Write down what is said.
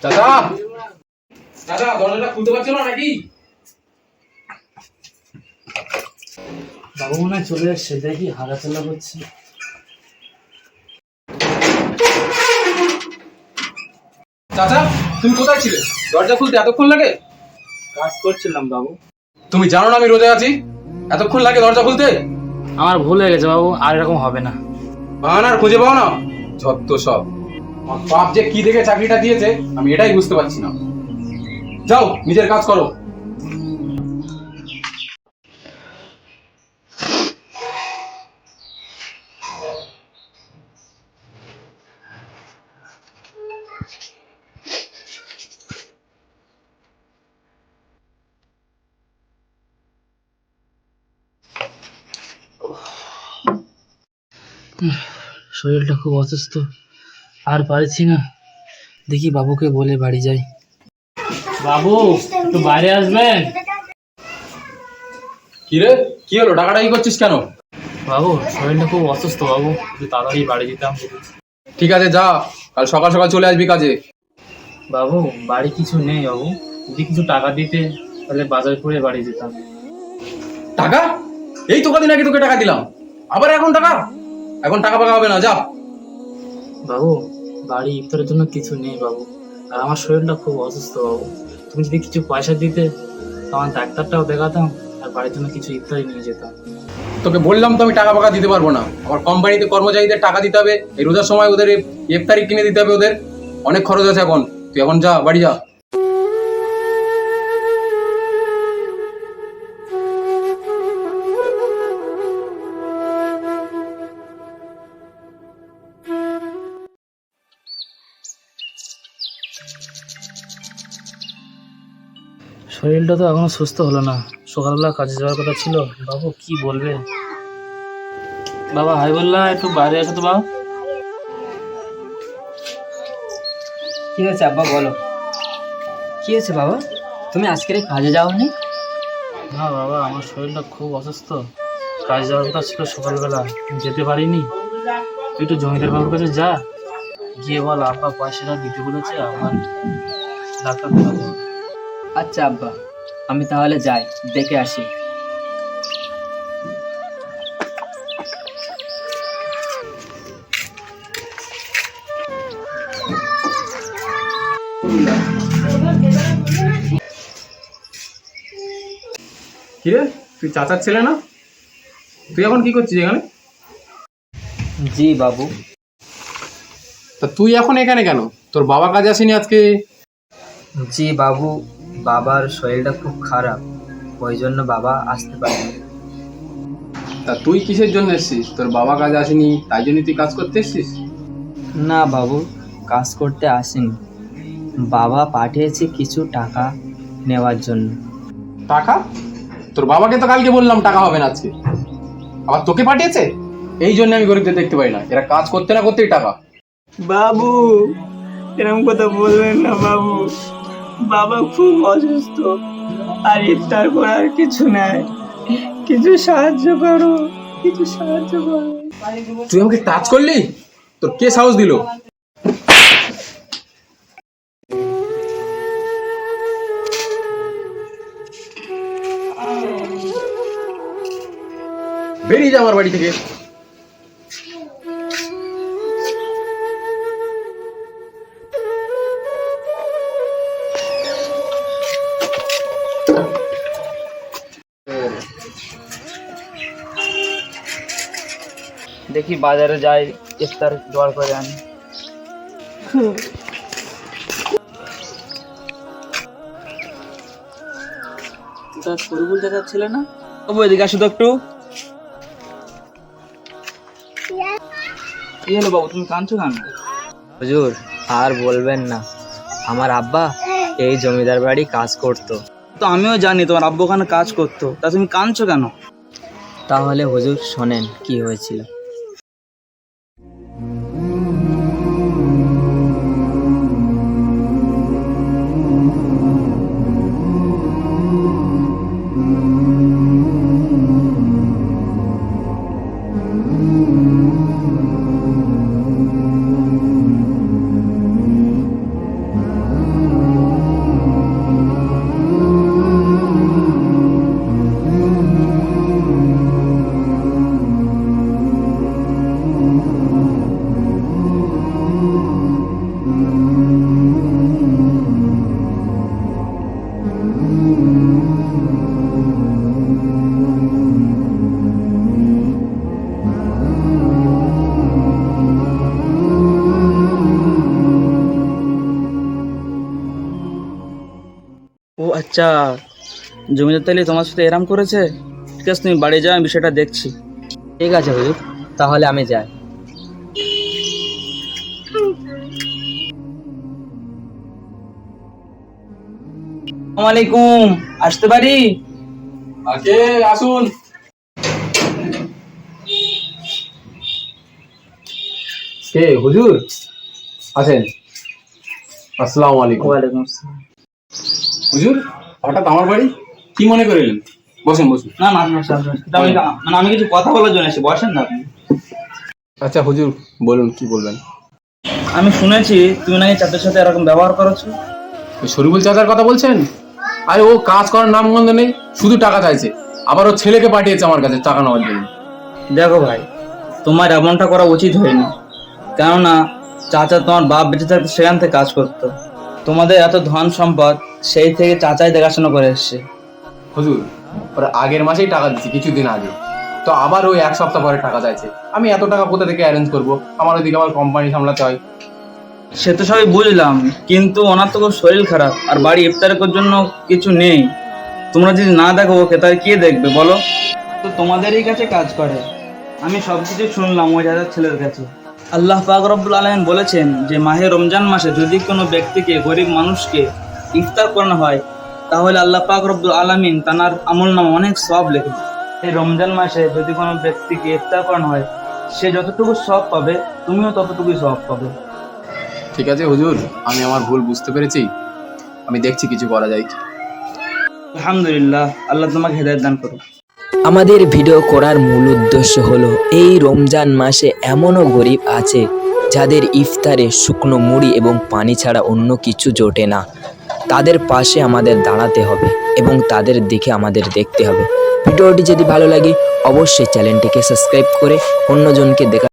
দাদা, দাদা দরজাটা খুলতে পারছো না নাকি? বাবু মনে হয় চলে এসছে, দেখি হাঁটাচলা করছি। চাচা, তুমি কোথায় ছিলে? দরজা খুলতে এতক্ষণ লাগে? কাজ করছিলাম বাবু। তুমি জানো না আমি রোজা আছি? এতক্ষণ লাগে দরজা খুলতে? আমার ভুল হয়ে গেছে বাবু, আর এরকম হবে না। বাহানার খুঁজে পাও না, যত সব। আমার বাপ যে কি দেখে চাকরিটা দিয়েছে আমি এটাই বুঝতে পারছি না। যাও নিজের কাজ করো। শরীরটা খুব অসুস্থ, আর পারছি না। দেখি বাবুকে বলে বাড়ি যাই। বাবু, একটু বাইরে আসবেন। কি রে, কি হলো? ডাকাডাকি করছিস কেন? বাবু, শরীরটা খুব অসুস্থ বাবু, একটু তাড়াতাড়ি বাড়ি যেতাম। ঠিক আছে যা, কাল সকাল সকাল চলে আসবি কাজে। বাবু, বাড়ি কিছু নেই বাবু, যদি কিছু টাকা দিতে তাহলে বাজার করে বাড়ি যেতাম। টাকা? এই তো কদিন আগে তোকে টাকা দিলাম, আবার এখন টাকা? এখন টাকা পাকা হবে না, যা। বাবু, বাড়ি ইফতারের জন্য কিছু নেই বাবু, আর আমার শরীরটা খুব অসুস্থ বাবু। তুমি যদি কিছু পয়সা দিতে তো আমার ডাক্তারটাও দেখাতাম, আর বাড়ির জন্য কিছু ইফতারি নিয়ে যেতাম। তোকে বললাম তো আমি টাকা পাকা দিতে পারবো না। আমার কোম্পানিতে কর্মচারীদের টাকা দিতে হবে, এই রোজার সময় ওদের ইফতারি কিনে দিতে হবে, ওদের অনেক খরচ আছে এখন। তুই এখন যা, বাড়ি যা। শরীরটা তো এখনো সুস্থ হলো না, সকালবেলা কাজে যাওয়ার কথা ছিল। বাবু কি বলবে? বাবা হাই বললা, একটু বাইরে আসো তো বাবা। কি হয়েছে আব্বা, বলো। কি হয়েছে বাবা, তুমি আজকের কাজে যাওনি? না বাবা, আমার শরীরটা খুব অসুস্থ, কাজে যাওয়ার কথা ছিল সকালবেলা, যেতে পারিনি। তুই একটু জমিদার বাবুর কাছে যা, গিয়ে বল আব্বা পয়সাটা দিতে বলেছে, আমার ডাক্তার দেখাতে হবে। আচ্ছা আব্বা, আমি তাহলে যাই, দেখে আসি। কিরে, তুই চাচার ছেলে না? তুই এখন কি করছিস এখানে? জি বাবু। তা তুই এখন এখানে কেন? তোর বাবা কাজে আসেনি আজকে? জি বাবু, বাবার শরীরটা খুব খারাপ, ওই জন্য বাবা আসতে পারেনি। তা তুই কিসের জন্য এসেছিস? তোর বাবা কাজে আসেনি তাই জন্য তুই কাজ করতে এসেছিস? না বাবু, কাজ করতে আসেনি, বাবা পাঠিয়েছে কিছু টাকা নেওয়ার জন্য। টাকা? তোর বাবাকে তো কালকে বললাম টাকা হবে না আজকে, আবার তোকে পাঠিয়েছে? এই জন্য আমি গরিবদের দেখতে পাই না, এরা কাজ করতে না করতেই টাকা। বাবু, এরকম কথা বলবেন না বাবু, বাবা খুব অসুস্থ, আর ইফতার করার কিছু নাই, কিছু সাহায্য করো, কিছু সাহায্য করো। তুই আমাকে টাচ করলি? তোর কে সাহস দিল? বেরিয়ে যা আমার বাড়ি থেকে। দেখি বাজারে যাই, ইফতার জোগাড় করে আনি। সরবুল চাচার ছেলে না? বাবু এদিকে আসো তো একটু। কি হলো বাবু, তুমি কাঁদছো কেন? হুজুর, আর বলবেন না, আমার আব্বা এই জমিদার বাড়ি কাজ করতো। তো আমিও জানি তোমার আব্বু ওখানে কাজ করতো, তা তুমি কাঁদছো কেন? তাহলে হুজুর শোনেন কি হয়েছিল। বাচ্চা, জমিদার তাইলে তোমার সাথে এরাম করেছে? ঠিক আছে, তুমি বাড়ি যাও, আমি বিষয়টা দেখছি। ঠিক আছে হুজুর, তাহলে আমি যাই। আসসালামু আলাইকুম, আসতে পারি? আজকে আসুন। কে হুজুর? আছেন? আসসালামু আলাইকুম। ওয়ালাইকুম আসসালাম। হুজুর, হঠাৎ আমার বাড়ি কি মনে করে এলেন? বসেন বসুন। না না, আপনার সাথে আমি কিছু কথা বলার জন্য এসে, বসেন না আপনি। আচ্ছা হুজুর, বলুন কি বলবেন? আমি শুনেছি তুমি নাকি চাচার সাথে এরকম ব্যবহার করেছো। ওই শরীফুল চাচার কথা বলছেন? আরে ও কাজ করার নাম গন্ধ নেই, শুধু টাকা চাইছে। আবার ও ছেলেকে পাঠিয়েছে আমার কাছে টাকা নেওয়ার জন্য। দেখো ভাই, তোমার এমনটা করা উচিত হয়নি, কেননা চাচা তোমার বাপ বেঁচে থাকতে সেখান থেকে কাজ করতো। তোমাদের এত ধন সম্পদ সেই থেকে চাচাই দেখাশোনা করে এসছে। হুজুর, ওরা আগের মাসেই টাকা দিচ্ছি, কিছুদিন আগে। তো আবার ওই এক সপ্তাহ পরে টাকা চাইছে। আমি এত টাকা কোথা থেকে অ্যারেঞ্জ করবো? আমার ওইদিকে আমার কোম্পানি সামলাতে হয়। সে তো সবই বুঝলাম, কিন্তু ওনার তো খুব শরীর খারাপ, আর বাড়ি ইফতারের জন্য কিছু নেই। তোমরা যদি না দেখো ওকে, তাহলে কে দেখবে বলো? তো তোমাদেরই কাছে কাজ করে। আমি সবকিছু শুনলাম ওই দাদার ছেলের কাছে। আল্লাহ পাক রব্বুল আলামিন বলেছেন যে মাহে রমজান মাসে যদি কোনো ব্যক্তিকে, গরিব মানুষকে ইফতার করানো হয়, তাহলে আল্লাহ পাক রব্বুল আলামিন তার আমলনামা অনেক সওয়াব লেখে। এই রমজান মাসে যদি কোনো ব্যক্তিকে ইফতার করানো হয়, সে যতটুকু সওয়াব পাবে, তুমিও ততটুকুই সওয়াব পাবে। ঠিক আছে হুজুর, আমি আমার ভুল বুঝতে পেরেছি। আমি দেখছি কিছু করা যায় কি। আলহামদুলিল্লাহ, আল্লাহ তোমাকে হেদায়েত দান করুন। আমাদের ভিডিও করার মূল উদ্দেশ্য হলো এই রমজান মাসে এমনও গরিব আছে যাদের ইফতারে শুকনো মুড়ি এবং পানি ছাড়া অন্য কিছু জোটে না। তাদের পাশে আমাদের দাঁড়াতে হবে এবং তাদের দিকে আমাদের দেখতে হবে। ভিডিওটি যদি ভালো লাগে অবশ্যই চ্যানেলটিকে সাবস্ক্রাইব করে অন্যজনকে দেখা